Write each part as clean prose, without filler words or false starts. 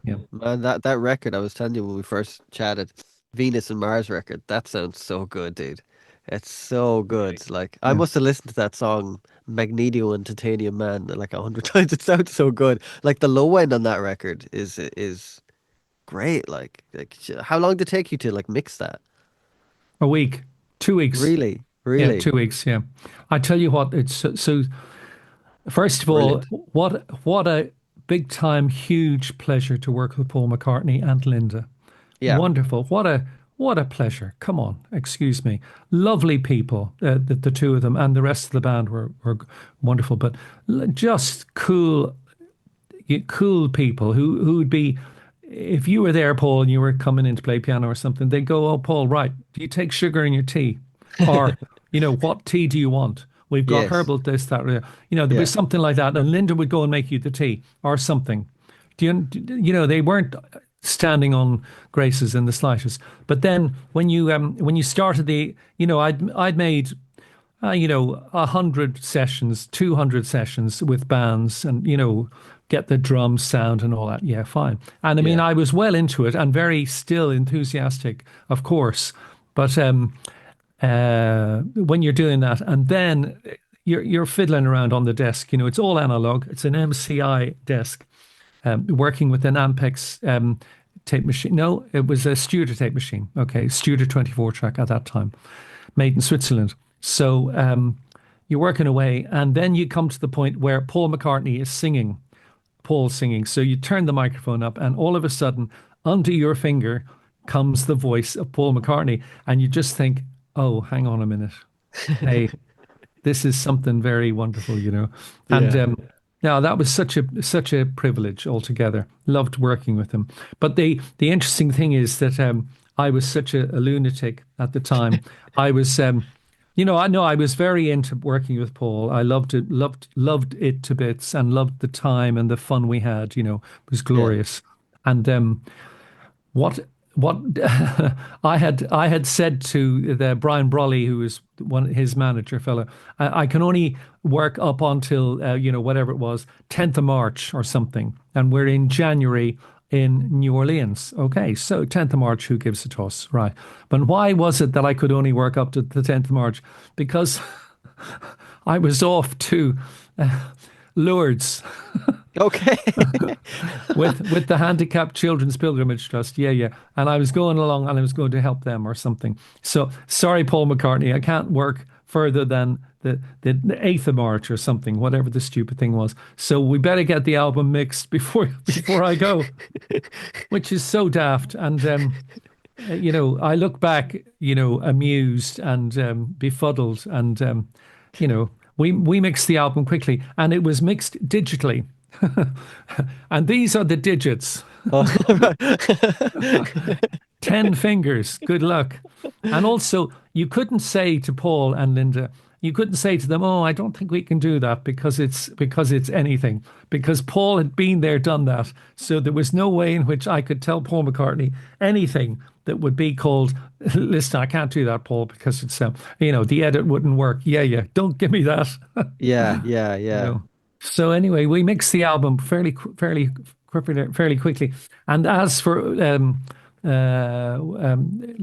Yeah. Man, that record I was telling you when we first chatted, Venus and Mars record, that sounds so good, dude. It's so Really? good. Like I Yeah. must have listened to that song Magneto and Titanium Man like 100 times. It sounds so good. Like the low end on that record is great. How long did it take you to like mix that? A week, 2 weeks. Really, Yeah, really 2 weeks. Yeah. I tell you what, it's so first of all, brilliant. what a big time, huge pleasure to work with Paul McCartney and Linda. Yeah, Wonderful. What a pleasure. Come on, excuse me. Lovely people, the two of them, and the rest of the band were wonderful, but just cool people who would be, if you were there, Paul, and you were coming in to play piano or something, they'd go, "Oh, Paul, right, do you take sugar in your tea? Or, what tea do you want? We've got yes, herbal this, that, or the-" there yeah, was something like that. And Linda would go and make you the tea or something. They weren't standing on graces in the slightest. But then when you started I'd made 100 sessions, 200 sessions with bands, and get the drums sound and all that. Yeah, fine. And I mean, yeah, I was well into it and very still enthusiastic, of course. But when you're doing that, and then you're fiddling around on the desk, it's all analog. It's an MCI desk, working with an Ampex tape machine. No, it was a Studer tape machine. Okay, Studer 24 track at that time, made in Switzerland. So you're working away, and then you come to the point where Paul McCartney is singing, Paul's singing. So you turn the microphone up, and all of a sudden, under your finger comes the voice of Paul McCartney, and you just think, "Oh, hang on a minute. Hey, this is something very wonderful." And yeah. yeah, that was such a privilege altogether. Loved working with him. But the interesting thing is that I was such a lunatic at the time. I was I know I was very into working with Paul. I loved it to bits, and loved the time and the fun we had. It was Yeah. glorious. And what what I had said to the Brian Brolly, who was his manager fellow, I can only work up until whatever it was, 10th of March or something, and we're in January in New Orleans. Okay, so 10th of March, who gives a toss, right? But why was it that I could only work up to the 10th of March? Because I was off to Lourdes Okay. with the Handicapped Children's Pilgrimage Trust. Yeah, yeah. And I was going along, and I was going to help them or something. So sorry, Paul McCartney, I can't work further than the 8th of March or something, whatever the stupid thing was. So we better get the album mixed before I go, which is so daft. And I look back, amused and befuddled, and we mixed the album quickly, and it was mixed digitally. And these are the digits. Oh, 10 fingers. Good luck. And also, you couldn't say to Paul and Linda, you couldn't say to them, "Oh, I don't think we can do that because it's anything." Because Paul had been there, done that. So there was no way in which I could tell Paul McCartney anything that would be called, "Listen, I can't do that, Paul, because the edit wouldn't work." Yeah, yeah. Don't give me that. yeah, yeah, you yeah. know. So anyway, we mixed the album fairly quickly. And as for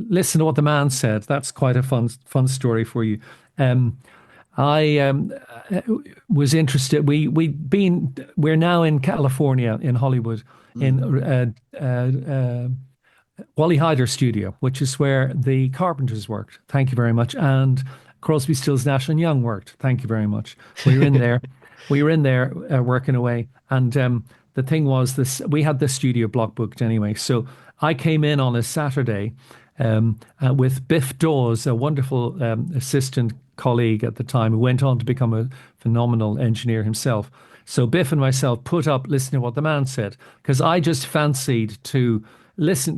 listen to what the man said. That's quite a fun story for you. Um, I was interested. We're now in California, in Hollywood, in Mm. Wally Heider Studio, which is where the Carpenters worked. Thank you very much. And Crosby, Stills, Nash and Young worked. Thank you very much. We were in there. We were in there working away. And the thing was, this we had the studio block booked anyway. So I came in on a Saturday with Biff Dawes, a wonderful assistant colleague at the time, who went on to become a phenomenal engineer himself. So Biff and myself put up listening to what the man said, because I just fancied to listen,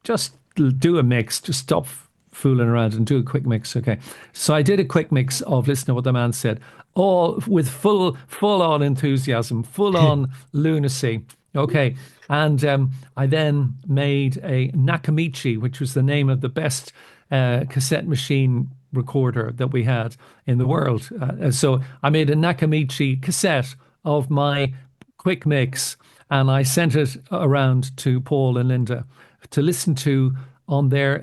just do a mix, just stop fooling around and do a quick mix. Okay. So I did a quick mix of listening to what the man said, all with full on enthusiasm, full on lunacy. Okay. And I then made a Nakamichi, which was the name of the best cassette machine recorder that we had in the world. So I made a Nakamichi cassette of my quick mix, and I sent it around to Paul and Linda to listen to on their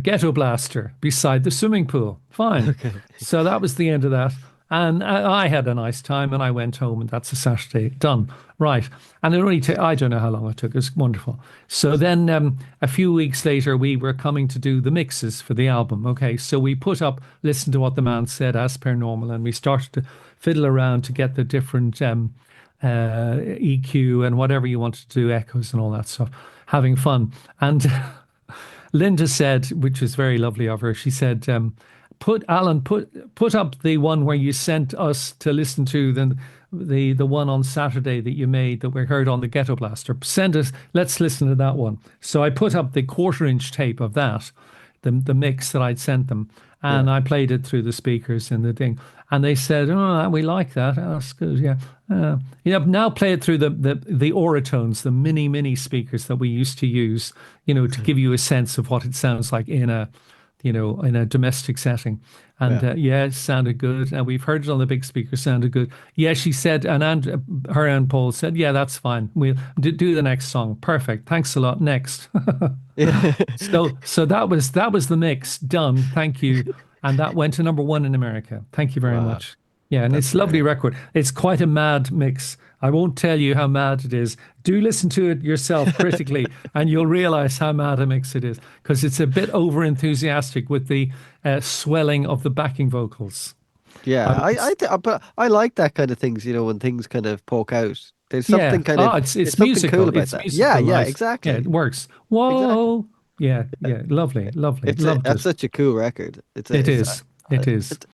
ghetto blaster beside the swimming pool. Fine. Okay. So that was the end of that. And I had a nice time and I went home, and that's a Saturday done. Right. And it only took, I don't know how long it took. It was wonderful. So then a few weeks later, we were coming to do the mixes for the album. Okay. So we put up, listen to what the man said as per normal, and we started to fiddle around to get the different EQ and whatever you wanted to do, echoes and all that stuff, having fun. And Linda said, which was very lovely of her, she said, put Alan, put up the one where you sent us to listen to the one on Saturday that you made that we heard on the Ghetto Blaster. Send us, let's listen to that one. So I put up the 1/4 inch tape of that, the mix that I'd sent them, Yeah. and I played it through the speakers in the thing. And they said, "Oh, we like that. Oh, that's good. Yeah, now play it through the Oratones, the mini speakers that we used to use, to give you a sense of what it sounds like in a domestic setting." And Yeah. yeah, it sounded good. And we've heard it on the big speaker, sounded good. Yeah, she said, her and Paul said, "Yeah, that's fine. We'll do the next song. Perfect. Thanks a lot. Next." Yeah. So that was the mix done. Thank you. And that went to number one in America. Thank you very Wow. much. Yeah, and That's it's a lovely great. record. It's quite a mad mix. I won't tell you how mad it is. Do listen to it yourself critically, and you'll realize how mad a mix it is, because it's a bit over enthusiastic with the swelling of the backing vocals. Yeah, I mean, but I like that kind of things, when things kind of poke out. There's yeah. something kind of Oh, it's there's it's something cool musical. about It's that. Yeah, musical, yeah, nice. Yeah, exactly. it works. Exactly. Whoa. Yeah, yeah. Lovely, lovely. Loved That's it. such a cool record. It is. It is.